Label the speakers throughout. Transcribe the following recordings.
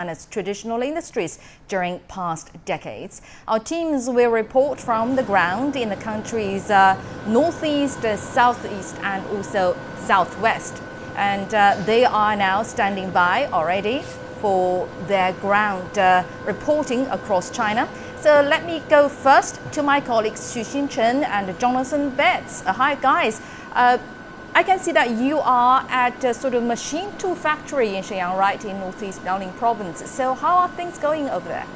Speaker 1: China's traditional industries during past decades. Our teams will report from the ground in the country's northeast, southeast, and also southwest. And they are now standing by already for their ground reporting across China. So let me go first to my colleagues Xu Xinchen and Jonathan Betts. Hi, guys. I can see that you are at a sort of machine tool factory in Shenyang, right, in northeast Liaoning province. So how are things going over there?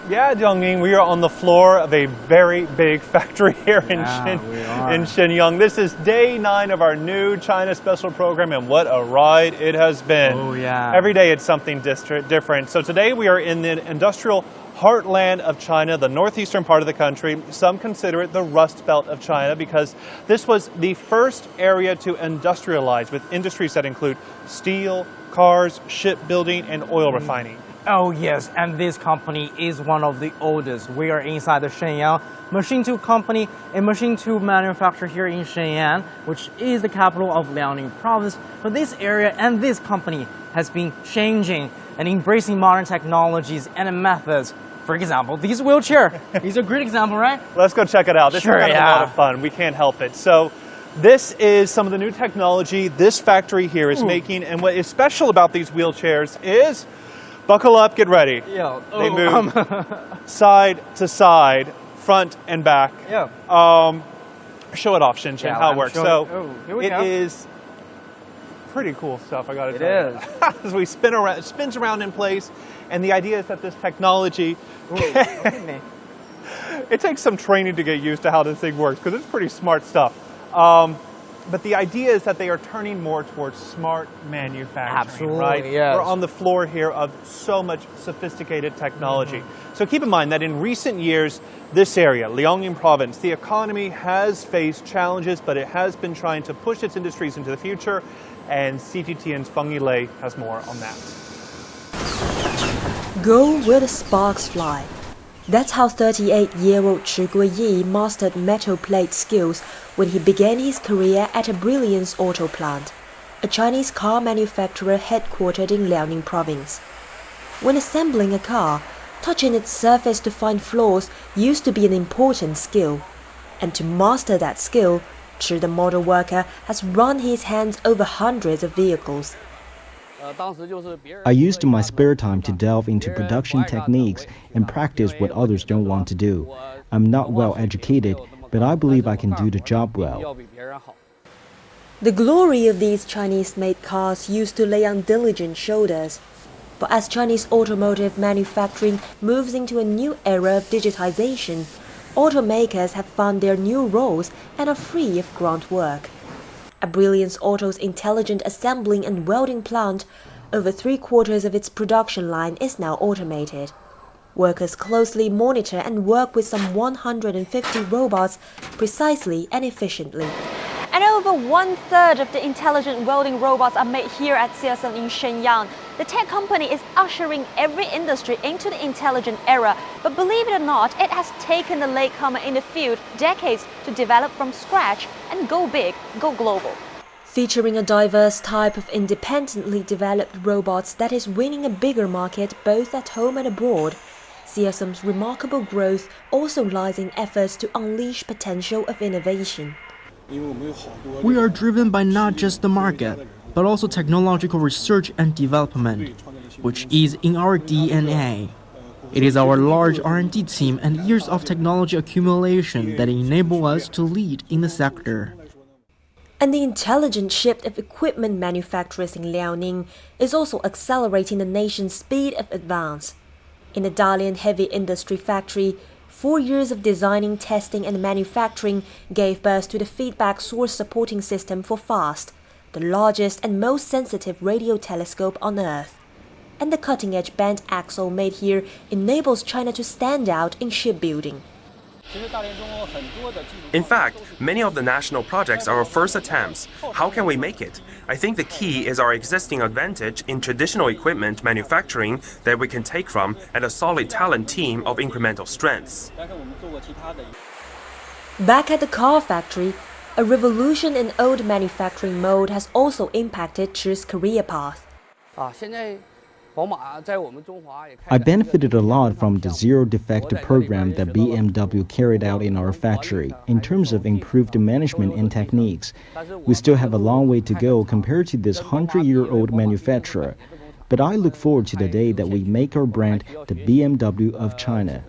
Speaker 2: Yeah, Jiangning, we are on the floor of a very big factory here in Shenyang. This is day 9 of our new China special program, and what a ride it has been.
Speaker 3: Oh, yeah.
Speaker 2: Every day it's something different. So today we are in the industrial heartland of China, the northeastern part of the country. Some consider it the Rust Belt of China because this was the first area to industrialize with industries that include steel, cars, shipbuilding, and oil refining.
Speaker 3: Oh yes, and this company is one of the oldest. We are inside the Shenyang Machine Tool Company, a machine tool manufacturer here in Shenyang, which is the capital of Liaoning province. But this area and this company has been changing and embracing modern technologies and methods. For example, these wheelchair. These are a great example, right?
Speaker 2: Let's go check it out. This is kind of a lot of fun. We can't help it. So this is some of the new technology this factory here is making. And what is special about these wheelchairs is, buckle up, get ready.
Speaker 3: Yeah.
Speaker 2: They move side to side, front and back.
Speaker 3: Yeah.
Speaker 2: Show it off, Shin-Chin, how it works. It is pretty cool stuff, I gotta tell you. As we spin around, it spins around in place, and the idea is that this technology, it takes some training to get used to how this thing works, because it's pretty smart stuff. But the idea is that they are turning more towards smart manufacturing,
Speaker 3: Absolutely,
Speaker 2: right?
Speaker 3: yes.
Speaker 2: We're on the floor here of so much sophisticated technology. So keep in mind that in recent years, this area, Liaoning province, the economy has faced challenges, but it has been trying to push its industries into the future, and CGTN's Feng Yilei has more on that.
Speaker 4: Go where the sparks fly. That's how 38-year-old Chi Guiyi mastered metal plate skills when he began his career at a Brilliance Auto Plant, a Chinese car manufacturer headquartered in Liaoning province. When assembling a car, touching its surface to find flaws used to be an important skill. And to master that skill, Chi the model worker has run his hands over hundreds of vehicles.
Speaker 5: I used my spare time to delve into production techniques and practice what others don't want to do. I'm not well educated, but I believe I can do the job well.
Speaker 4: The glory of these Chinese-made cars used to lay on diligent shoulders. But as Chinese automotive manufacturing moves into a new era of digitization, automakers have found their new roles and are free of grunt work. At Brilliance Auto's intelligent assembling and welding plant, over 3/4 of its production line is now automated. Workers closely monitor and work with some 150 robots precisely and efficiently.
Speaker 6: And over 1/3 of the intelligent welding robots are made here at CSM in Shenyang. The tech company is ushering every industry into the intelligent era, but believe it or not, it has taken the latecomer in the field decades to develop from scratch and go big, go global.
Speaker 4: Featuring a diverse type of independently developed robots that is winning a bigger market both at home and abroad, CSM's remarkable growth also lies in efforts to unleash potential of innovation.
Speaker 7: We are driven by not just the market, but also technological research and development, which is in our DNA. It is our large R&D team and years of technology accumulation that enable us to lead in the sector.
Speaker 4: And the intelligent shift of equipment manufacturers in Liaoning is also accelerating the nation's speed of advance. In the Dalian Heavy Industry Factory, 4 years of designing, testing and manufacturing gave birth to the feedback source supporting system for FAST, the largest and most sensitive radio telescope on Earth. And the cutting-edge bent axle made here enables China to stand out in shipbuilding.
Speaker 8: In fact, many of the national projects are our first attempts. How can we make it? I think the key is our existing advantage in traditional equipment manufacturing that we can take from and a solid talent team of incremental strengths.
Speaker 4: Back at the car factory, A revolution in old manufacturing mode has also impacted Chi's career path.
Speaker 5: I benefited a lot from the zero defect program that BMW carried out in our factory in terms of improved management and techniques. We still have a long way to go compared to this 100-year-old manufacturer, but I look forward to the day that we make our brand the BMW of China.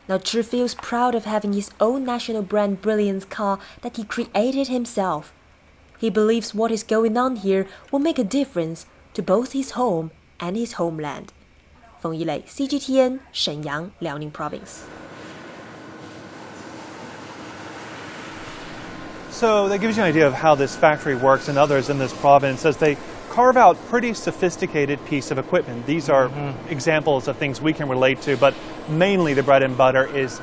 Speaker 4: Now Chi feels proud of having his own national brand brilliance car that he created himself. He believes what is going on here will make a difference to both his home and his homeland. 冯一磊 CGTN 沈阳 Liaoning Province.
Speaker 2: So that gives you an idea of how this factory works and others in this province as they carve out pretty sophisticated piece of equipment. These are examples of things we can relate to, but mainly the bread and butter is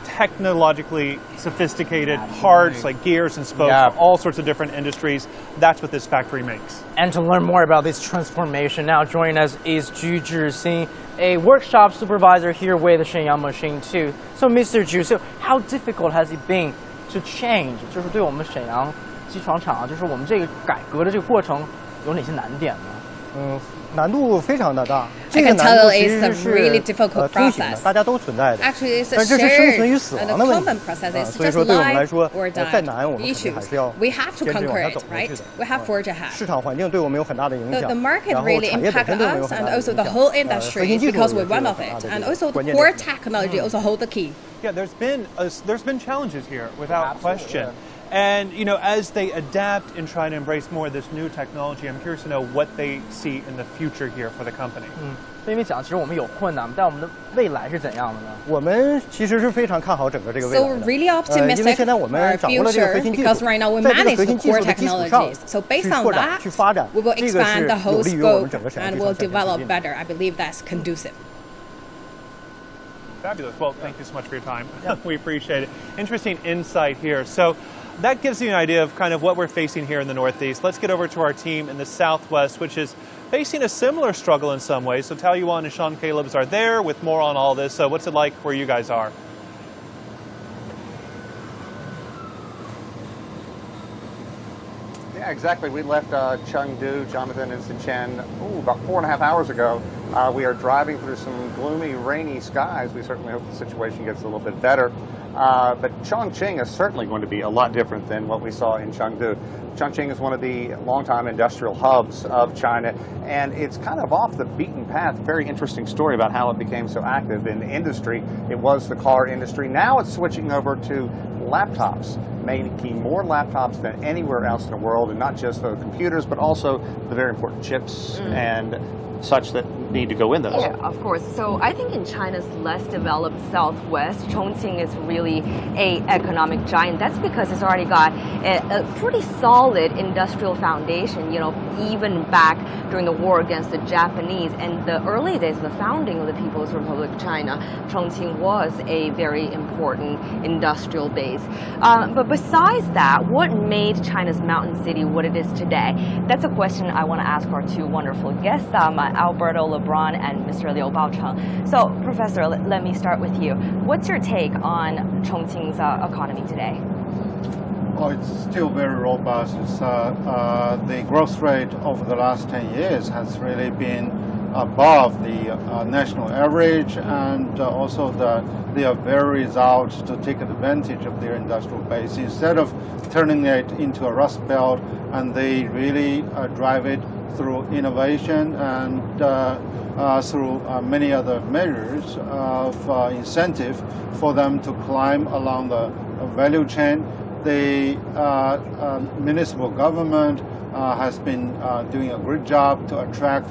Speaker 2: technologically sophisticated parts like gears and spokes for all sorts of different industries. That's what this factory makes.
Speaker 3: And to learn more about this transformation, now joining us is Ju Zhixing, a workshop supervisor here with Shenyang Machine Tool. So Mr. Ju, so how difficult has it been to change? 就是对我们沈阳机床厂，就是我们这个改革的这个过程有哪些难点呢？
Speaker 9: 难度非常的大。
Speaker 1: I can tell it's a really difficult
Speaker 9: 通行的，
Speaker 1: process.
Speaker 9: 大家都存在的。
Speaker 1: Actually, it's a
Speaker 9: 但这是生存与
Speaker 1: shared
Speaker 9: 死
Speaker 1: and
Speaker 9: 亡
Speaker 1: a
Speaker 9: 的问
Speaker 1: common
Speaker 9: 题。
Speaker 1: process. It's
Speaker 9: 所以
Speaker 1: just
Speaker 9: 说对我们来
Speaker 1: life
Speaker 9: 说，
Speaker 1: or
Speaker 9: 再难我们肯定
Speaker 1: death
Speaker 9: 还是要
Speaker 1: issues. We have to
Speaker 9: 坚持往
Speaker 1: conquer
Speaker 9: 下
Speaker 1: it,
Speaker 9: 走下去
Speaker 1: right?
Speaker 9: 的。
Speaker 1: We have forged ahead.
Speaker 9: 市场环境对我们有很大的影响。
Speaker 1: The market
Speaker 9: 然后
Speaker 1: really
Speaker 9: 产业本
Speaker 1: impacted
Speaker 9: 身对我们有
Speaker 1: us
Speaker 9: 很
Speaker 1: and
Speaker 9: 大的
Speaker 1: also
Speaker 9: 影
Speaker 1: the
Speaker 9: 响。
Speaker 1: whole
Speaker 9: 核
Speaker 1: industry
Speaker 9: 心技术
Speaker 1: because
Speaker 9: 也
Speaker 1: we're
Speaker 9: 是
Speaker 1: one
Speaker 9: 有
Speaker 1: of
Speaker 9: 很大
Speaker 1: it.
Speaker 9: 的
Speaker 1: And
Speaker 9: 这个
Speaker 1: also the
Speaker 9: 关键
Speaker 1: core
Speaker 9: 的。
Speaker 1: technology also hold the key.
Speaker 2: Yeah, there's been challenges here without question. And, you know, as they adapt and try to embrace more of this new technology, I'm curious to know what they see in the future here for the company.
Speaker 3: 因为讲其实我们有困难，但我们的未来是怎样的呢？
Speaker 9: 我们其实是非常看好整个这个未
Speaker 1: So
Speaker 9: 来
Speaker 1: we're
Speaker 9: 的。
Speaker 1: really
Speaker 9: 因为
Speaker 1: optimistic
Speaker 9: 现在我
Speaker 1: for
Speaker 9: 们
Speaker 1: our
Speaker 9: 掌握了这个核
Speaker 1: future
Speaker 9: 心技
Speaker 1: because
Speaker 9: 术，
Speaker 1: right now we
Speaker 9: 在这个
Speaker 1: manage
Speaker 9: 核
Speaker 1: the
Speaker 9: 心技
Speaker 1: core
Speaker 9: 术的基础上
Speaker 1: technologies. So based
Speaker 9: 去
Speaker 1: on
Speaker 9: 拓展、
Speaker 1: that,
Speaker 9: 去发展，
Speaker 1: we will
Speaker 9: 这个
Speaker 1: expand
Speaker 9: 是
Speaker 1: the
Speaker 9: 有
Speaker 1: whole
Speaker 9: 利于我们
Speaker 1: scope
Speaker 9: 整个沈阳
Speaker 1: and
Speaker 9: 机
Speaker 1: will
Speaker 9: 床向前
Speaker 1: develop
Speaker 9: 进的。
Speaker 1: better. I believe that's conducive.
Speaker 2: Fabulous. Well, thank you so much for your time. We appreciate it. Interesting insight here. So that gives you an idea of kind of what we're facing here in the Northeast. Let's get over to our team in the Southwest, which is facing a similar struggle in some ways. So Tao Yuan and Sean Calebs are there with more on all this. So what's it like where you guys are?
Speaker 10: Yeah, exactly. We left Chengdu, Jonathan and Sichen, about 4.5 hours ago. We are driving through some gloomy, rainy skies. We certainly hope the situation gets a little bit better. But Chongqing is certainly going to be a lot different than what we saw in Chengdu. Chongqing is one of the longtime industrial hubs of China, and it's kind of off the beaten path. Very interesting story about how it became so active in the industry. It was the car industry. Now it's switching over to laptops, making more laptops than anywhere else in the world, and not just the computers, but also the very important chips and such that need to go in those.
Speaker 11: Yeah, of course. So I think in China's less developed southwest, Chongqing is really an economic giant. That's because it's already got a pretty solid industrial foundation, you know, even back during the war against the Japanese and the early days of the founding of the People's Republic of China, Chongqing was a very important industrial base. But besides that, what made China's mountain city what it is today? That's a question I want to ask our two wonderful guests, Alberto LeBron and Mr. Liu Baocheng. So, Professor, let me start with you. What's your take on Chongqing's economy today?
Speaker 12: Well, it's still very robust. The growth rate over the last 10 years has really been above the national average, and also they are very resolved to take advantage of their industrial base instead of turning it into a rust belt, and they really drive it through innovation and through many other measures of incentive for them to climb along the value chain. The municipal government has been doing a great job to attract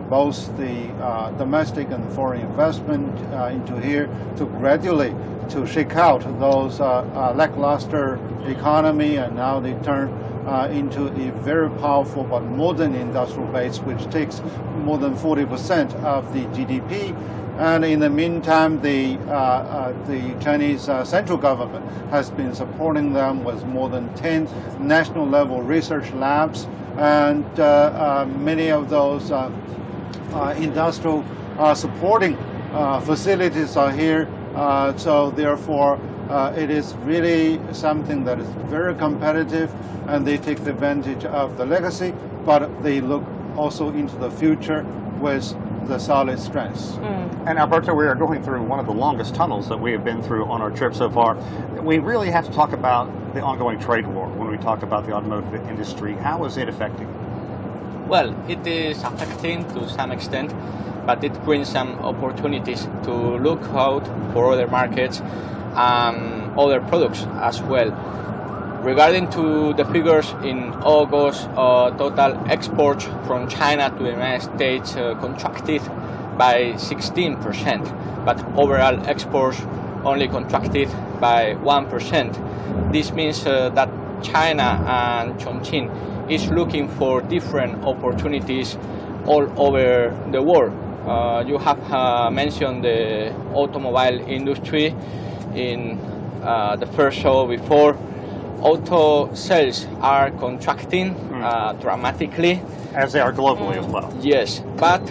Speaker 12: both the domestic and foreign investment into here to gradually to shake out those lackluster economy, and now they turn into a very powerful but modern industrial base, which takes more than 40% of the GDP. And in the meantime, the Chinese central government has been supporting them with more than 10 national level research labs, and many of those industrial supporting facilities are here. So therefore, It is really something that is very competitive, and they take advantage of the legacy, but they look also into the future with the solid strengths.
Speaker 10: And Alberto, we are going through one of the longest tunnels that we have been through on our trip so far. We really have to talk about the ongoing trade war when we talk about the automotive industry. How is it affecting?
Speaker 13: Well, it is affecting to some extent, but it brings some opportunities to look out for other markets and other products as well. Regarding to the figures in August, total exports from China to the United States contracted by 16%, but overall exports only contracted by 1%. This means that China and Chongqing is looking for different opportunities all over the world. You have mentioned the automobile industry in the first show before. Auto sales are contracting dramatically.
Speaker 10: As they are globally as well.
Speaker 13: Yes, but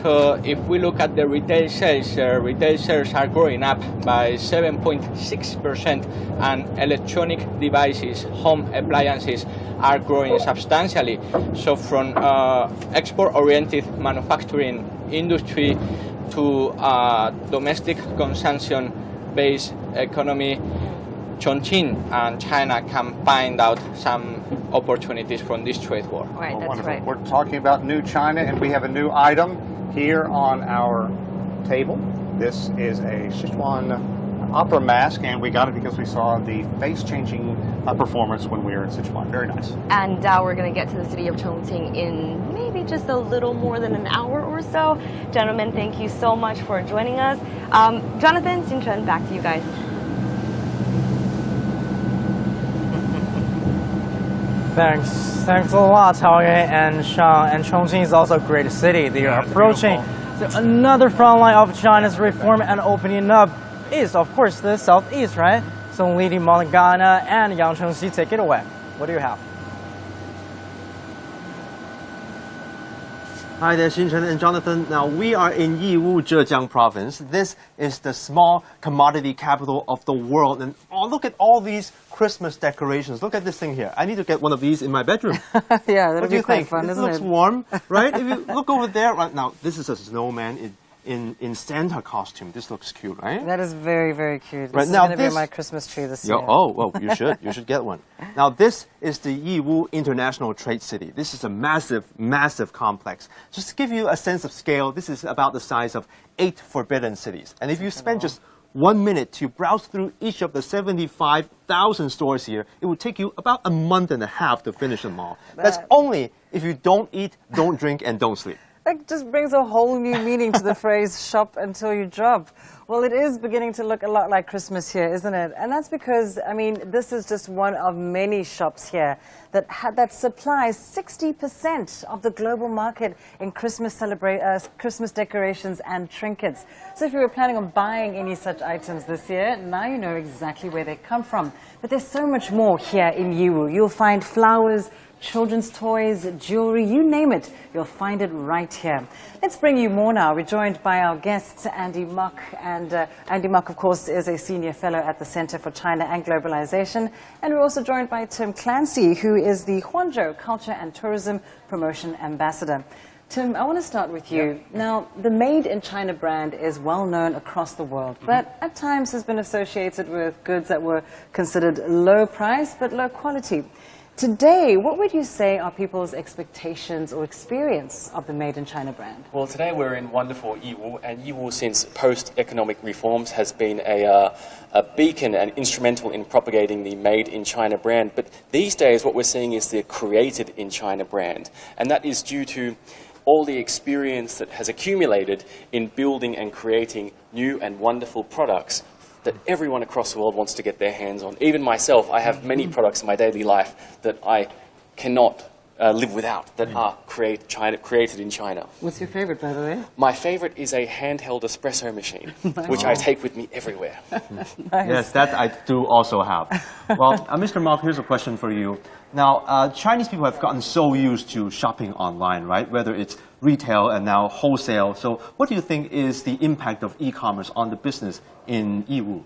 Speaker 13: if we look at the retail sales are growing up by 7.6%, and electronic devices, home appliances are growing substantially. So from export-oriented manufacturing industry to domestic consumption-based economy, Chongqing and China can find out some opportunities from this trade war.
Speaker 11: Right, that's
Speaker 10: wonderful.
Speaker 11: right.
Speaker 10: We're talking about new China, and we have a new item here on our table. This is a Sichuan opera mask, and we got it because we saw the face-changing performance when we were in Sichuan. Very nice.
Speaker 11: And we're going to get to the city of Chongqing in maybe just a little more than an hour or so. Gentlemen, thank you so much for joining us. Jonathan, Xinchen, back to you guys.
Speaker 3: Thanks a lot, Taoyuan and Sean. And Chongqing is also a great city. They are approaching another front line of China's reform and opening up is, of course, the southeast, right? So Lady Mulligana and Yang Chengxi, take it away. What do you have?
Speaker 14: Hi there, Xinchen and Jonathan. Now, we are in Yiwu, Zhejiang province. This is the small commodity capital of the world. And look at all these Christmas decorations. Look at this thing here. I need to get one of these in my bedroom.
Speaker 3: Yeah, that'll be quite fun,
Speaker 14: this
Speaker 3: isn't it?
Speaker 14: looks warm, right? If you look over there, right now, this is a snowman in Santa costume. This looks cute, right?
Speaker 3: That is very, very cute. This
Speaker 14: Right,
Speaker 3: is
Speaker 14: now
Speaker 3: going to be my Christmas tree this year.
Speaker 14: Oh, you should. You should get one. Now, this is the Yiwu International Trade City. This is a massive, massive complex. Just to give you a sense of scale, this is about the size of 8 forbidden cities. And if you spend just 1 minute to browse through each of the 75,000 stores here, it would take you about a month and a half to finish them all. That's only if you don't eat, don't drink, and don't sleep.
Speaker 3: That just brings a whole new meaning to the phrase shop until you drop. Well, it is beginning to look a lot like Christmas here, isn't it? And that's because, I mean, this is just one of many shops here that supplies 60% of the global market in Christmas decorations and trinkets. So if you were planning on buying any such items this year, now you know exactly where they come from. But there's so much more here in Yiwu. You'll find flowers, children's toys, jewelry, you name it, you'll find it right here. Let's bring you more now. We're joined by our guests, Andy Muck. And Andy Muck, of course, is a senior fellow at the Center for China and Globalization. And we're also joined by Tim Clancy, who is the Huanzhou Culture and Tourism Promotion Ambassador. Tim, I want to start with you. Now, the Made in China brand is well known across the world, but at times has been associated with goods that were considered low price but low quality. Today, what would you say are people's expectations or experience of the Made in China brand?
Speaker 15: Well, today we're in wonderful Yiwu, and Yiwu, since post-economic reforms, has been a beacon and instrumental in propagating the Made in China brand. But these days, what we're seeing is the Created in China brand, and that is due to all the experience that has accumulated in building and creating new and wonderful products that everyone across the world wants to get their hands on. Even myself, I have many products in my daily life that I cannot live without, that are created in China.
Speaker 3: What's your favorite, by the way?
Speaker 15: My favorite is a handheld espresso machine, which I take with me everywhere.
Speaker 3: Nice.
Speaker 14: Yes, that I do also have. Well, Mr. Mark, here's a question for you. Now, Chinese people have gotten so used to shopping online, right? Whether it's retail and now wholesale. So what do you think is the impact of e-commerce on the business in Yiwu?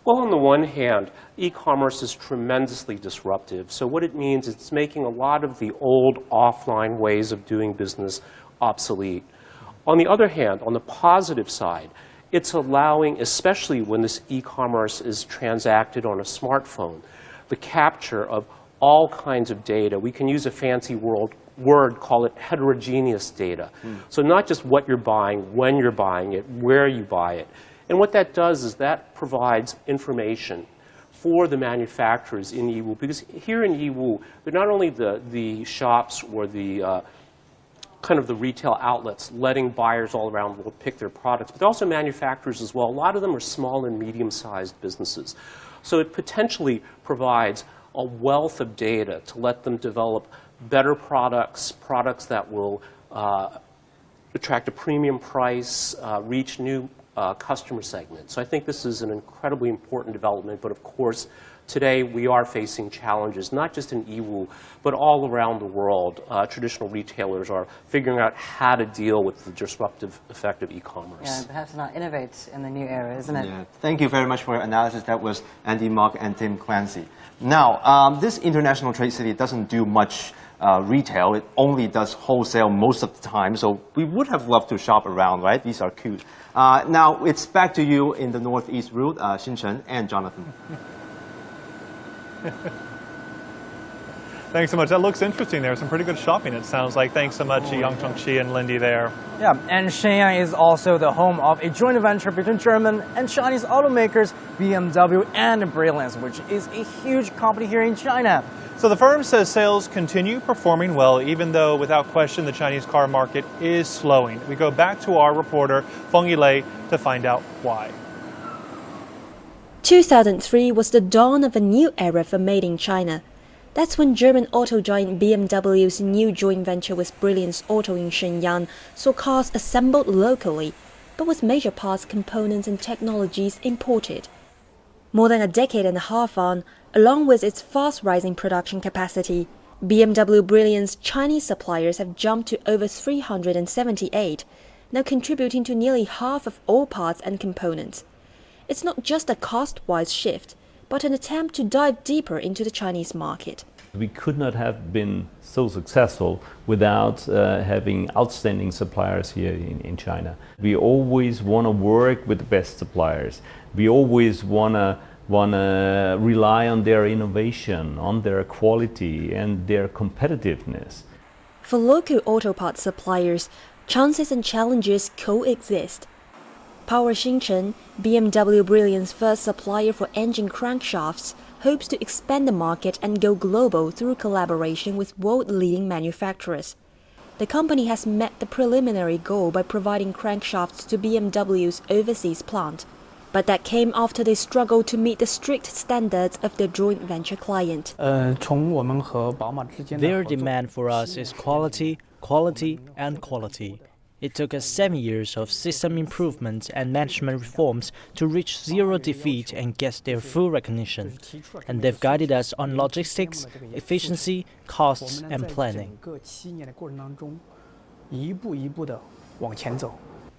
Speaker 16: Well, on the one hand, e-commerce is tremendously disruptive. So what it means is it's making a lot of the old offline ways of doing business obsolete. On the other hand, on the positive side, it's allowing, especially when this e-commerce is transacted on a smartphone, the capture of all kinds of data. We can use a fancy word, call it heterogeneous data. So not just what you're buying, when you're buying it, where you buy it. And what that does is that provides information for the manufacturers in Yiwu, because here in Yiwu, they're not only the shops or the kind of the retail outlets letting buyers all around the world pick their products, but they're also manufacturers as well. A lot of them are small and medium-sized businesses. So it potentially provides a wealth of data to let them develop better products, products that will attract a premium price, reach new customer segments. So I think this is an incredibly important development, but of course, today we are facing challenges, not just in Yiwu, but all around the world. Traditional retailers are figuring out how to deal with the disruptive effect of e-commerce.
Speaker 17: Yeah, perhaps not innovate in the new era, isn't it?
Speaker 14: Yeah. Thank you very much for your analysis. That was Andy Mock and Tim Clancy. Now, this international trade city doesn't do much retail. It only does wholesale most of the time, so we would have loved to shop around, right? These are cute. Now, it's back to you in the northeast route, Xinchen and Jonathan.
Speaker 2: Thanks so much. That looks interesting. There's some pretty good shopping, it sounds like. Thanks so much, Yang Chongqi and Lindy there.
Speaker 3: Yeah, and Shenyang is also the home of a joint venture between German and Chinese automakers BMW and Brilliance, which is a huge company here in China.
Speaker 2: So the firm says sales continue performing well, even though, without question, the Chinese car market is slowing. We go back to our reporter, Feng Yilei, to find out why.
Speaker 4: 2003 was the dawn of a new era for Made in China. That's when German auto giant BMW's new joint venture with Brilliance Auto in Shenyang saw cars assembled locally, but with major parts, components and technologies imported. More than a decade and a half on, along with its fast-rising production capacity, BMW Brilliance Chinese suppliers have jumped to over 378, now contributing to nearly half of all parts and components. It's not just a cost-wise shift, but an attempt to dive deeper into the Chinese market.
Speaker 18: We could not have been so successful without having outstanding suppliers here in China. We always want to work with the best suppliers. We always want to rely on their innovation, on their quality and their competitiveness.
Speaker 4: For local auto parts suppliers, chances and challenges coexist. Power Xinchen, BMW Brilliance's first supplier for engine crankshafts, hopes to expand the market and go global through collaboration with world-leading manufacturers. The company has met the preliminary goal by providing crankshafts to BMW's overseas plant, but that came after they struggled to meet the strict standards of their joint venture client.
Speaker 19: Their demand for us is quality, quality, and quality. It took us 7 years of system improvements and management reforms to reach zero defeat and get their full recognition. And they've guided us on logistics, efficiency, costs, and planning.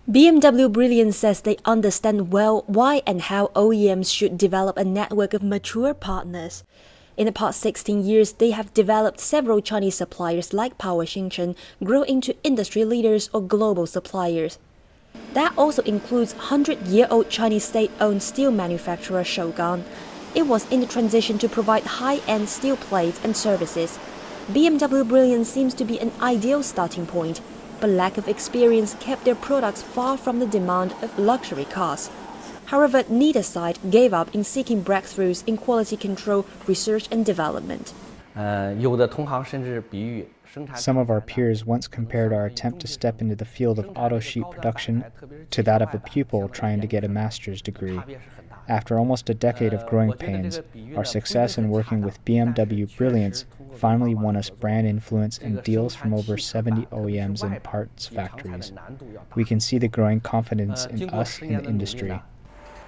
Speaker 4: BMW Brilliance says they understand well why and how OEMs should develop a network of mature partners. In the past 16 years, they have developed several Chinese suppliers like Power Xinchen grow into industry leaders or global suppliers. That also includes 100-year-old Chinese state-owned steel manufacturer Shogun. It was in the transition to provide high-end steel plates and services. BMW Brilliance seems to be an ideal starting point, but lack of experience kept their products far from the demand of luxury cars. However, neither side gave up in seeking breakthroughs in quality control, research and development.
Speaker 20: Some of our peers once compared our attempt to step into the field of auto sheet production to that of a pupil trying to get a master's degree. After almost a decade of growing pains, our success in working with BMW Brilliance finally won us brand influence and deals from over 70 OEMs and parts factories. We can see the growing confidence in us in the industry.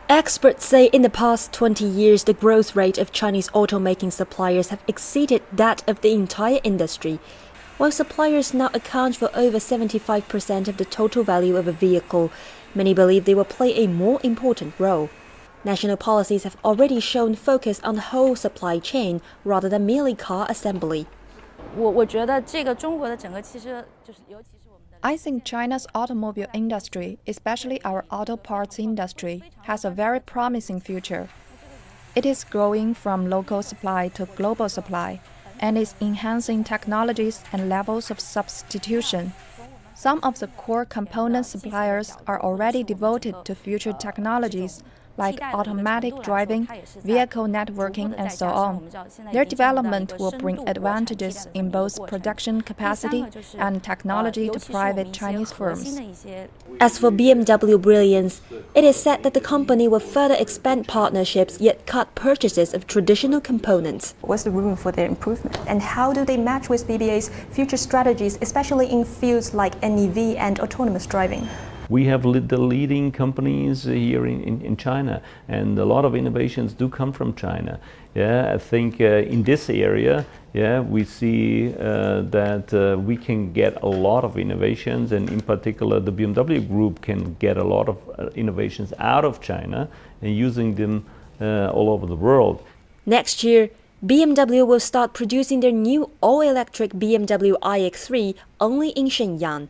Speaker 4: Experts say in the past 20 years, the growth rate of Chinese automaking suppliers have exceeded that of the entire industry. While suppliers now account for over 75% of the total value of a vehicle, many believe they will play a more important role. National policies have already shown focus on the whole supply chain rather than merely car assembly.
Speaker 21: I think China's automobile industry, especially our auto parts industry, has a very promising future. It is growing from local supply to global supply and is enhancing technologies and levels of substitution. Some of the core component suppliers are already devoted to future technologies like automatic driving, vehicle networking, and so on. Their development will bring advantages in both production capacity and technology to private Chinese firms.
Speaker 4: As for BMW brilliance, it is said that the company will further expand partnerships yet cut purchases of traditional components.
Speaker 22: What's the room for their improvement? And how do they match with BBA's future strategies, especially in fields like NEV and autonomous driving?
Speaker 18: We have the leading companies here in China, and a lot of innovations do come from China. Yeah, I think in this area, yeah, we see that we can get a lot of innovations, and in particular, the BMW Group can get a lot of innovations out of China and using them all over the world.
Speaker 4: Next year, BMW will start producing their new all-electric BMW iX3 only in Shenyang.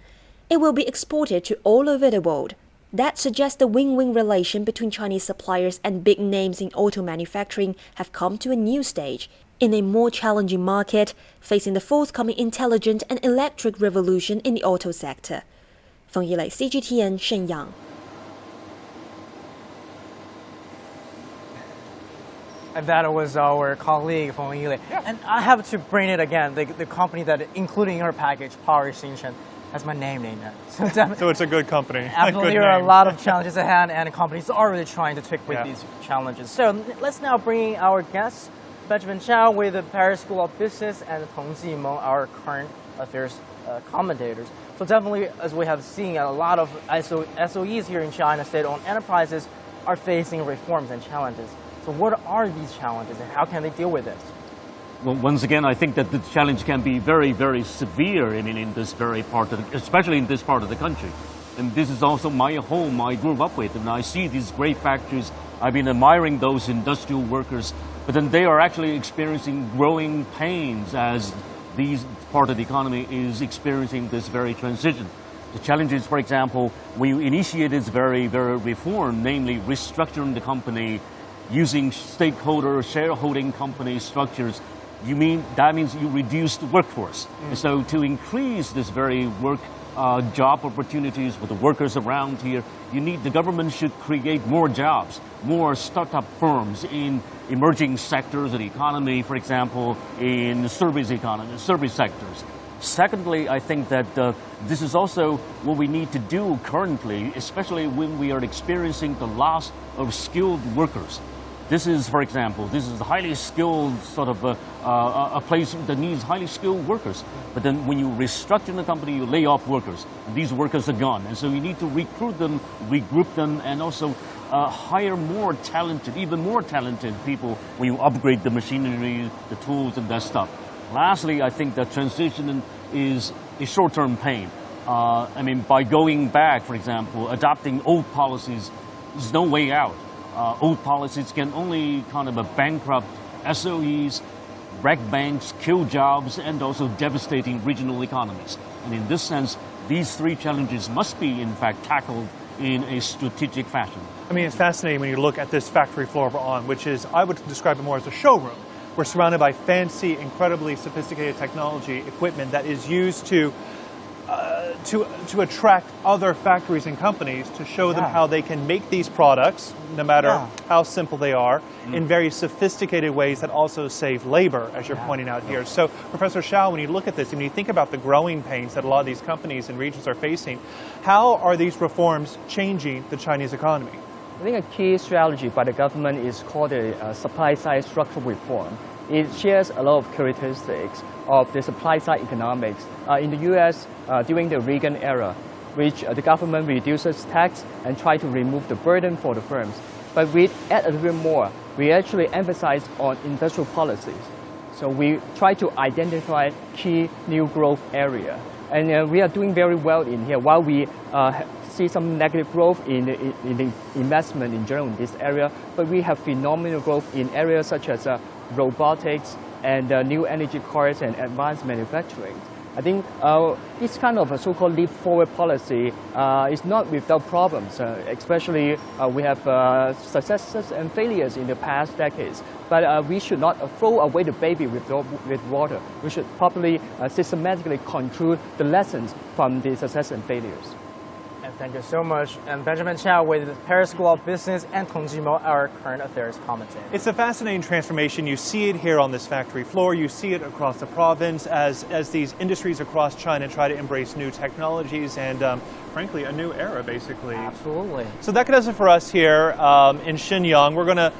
Speaker 4: It will be exported to all over the world. That suggests the win-win relation between Chinese suppliers and big names in auto manufacturing have come to a new stage, in a more challenging market, facing the forthcoming intelligent and electric revolution in the auto sector. Feng Yilei, CGTN, Shenyang.
Speaker 3: And that was our colleague Feng Yilei. Yeah. And I have to bring it again, the company that, including in her package, Power Xinchen, has my name in it.
Speaker 2: So it's a good company.
Speaker 3: Absolutely, there are a lot of challenges ahead, and companies are really trying to take with these challenges. So let's now bring in our guests, Benjamin Zhao with the Paris School of Business and Tong Jimeng, our current affairs commentators. So definitely, as we have seen, a lot of SOEs here in China, state-owned enterprises, are facing reforms and challenges. So what are these challenges, and how can they deal with this?
Speaker 23: Well, once again, I think that the challenge can be very, very severe in this very part, especially in this part of the country. And this is also my home I grew up with, and I see these great factories. I've been admiring those industrial workers, but then they are actually experiencing growing pains as these part of the economy is experiencing this very transition. The challenges, for example, we initiated this very, very reform, namely restructuring the company, using stakeholder shareholding company structures. That means you reduce the workforce. And so to increase this very job opportunities with the workers around here, the government should create more jobs, more startup firms in emerging sectors of the economy, for example, in the service sectors. Secondly, I think that this is also what we need to do currently, especially when we are experiencing the loss of skilled workers. This is, for example, this is a highly skilled sort of a place that needs highly skilled workers. But then when you restructure the company, you lay off workers. And these workers are gone. And so you need to recruit them, regroup them, and also hire more talented, even more talented people when you upgrade the machinery, the tools, and that stuff. Lastly, I think that transition is a short-term pain. By going back, for example, adopting old policies, there's no way out. Old policies can only kind of bankrupt SOEs, wreck banks, kill jobs, and also devastating regional economies. And in this sense, these three challenges must be, in fact, tackled in a strategic fashion.
Speaker 2: It's fascinating when you look at this factory floor we're on, which is, I would describe it more as a showroom. We're surrounded by fancy, incredibly sophisticated technology equipment that is used to attract other factories and companies to show them how they can make these products, no matter how simple they are, in very sophisticated ways that also save labor, as you're pointing out here. So, Professor Zhao, when you look at this, when you think about the growing pains that a lot of these companies and regions are facing, how are these reforms changing the Chinese economy?
Speaker 24: I think a key strategy by the government is called the supply-side structural reform. It shares a lot of characteristics of the supply-side economics. In the U.S., during the Reagan era, which the government reduces tax and try to remove the burden for the firms. But we add a little bit more. We actually emphasize on industrial policies. So we try to identify key new growth area. And we are doing very well in here. While we see some negative growth in the investment in general in this area, but we have phenomenal growth in areas such as robotics and new energy cars and advanced manufacturing. I think this kind of a so-called leap forward policy is not without problems, especially we have successes and failures in the past decades. But we should not throw away the baby with water. We should properly, systematically conclude the lessons from the success and failures.
Speaker 3: And thank you so much. And Benjamin Chow with the Paris School of Business and Tong Jimo, our current affairs commentator.
Speaker 2: It's a fascinating transformation. You see it here on this factory floor. You see it across the province as these industries across China try to embrace new technologies and, frankly, a new era, basically.
Speaker 3: Absolutely.
Speaker 2: So that does it for us here in Shenyang. We're going to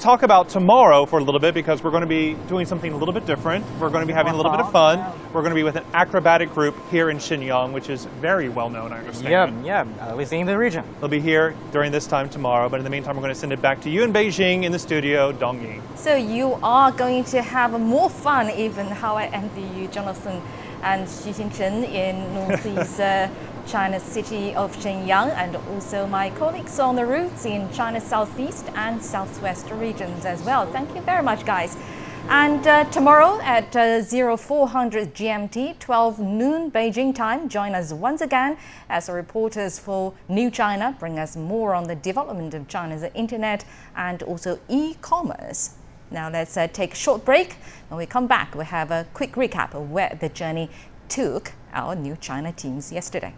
Speaker 2: talk about tomorrow for a little bit because we're going to be doing something a little bit different. We're going to be having a little bit of fun. We're going to be with an acrobatic group here in Shenyang, which is very well known, I understand.
Speaker 3: Yeah, at least in the region.
Speaker 2: They'll be here during this time tomorrow, but in the meantime, we're going to send it back to you in Beijing in the studio, Dongyi.
Speaker 1: So you are going to have more fun, even how I envy you, Jonathan and Xu Xingchen in northeast China's city of Shenyang, and also my colleagues on the routes in China's southeast and southwest regions as well. Thank you very much, guys. And tomorrow at 0400 GMT, 12 noon Beijing time, join us once again as our reporters for New China bring us more on the development of China's internet and also e-commerce. Now let's take a short break. When we come back, we'll have a quick recap of where the journey took our New China teams yesterday.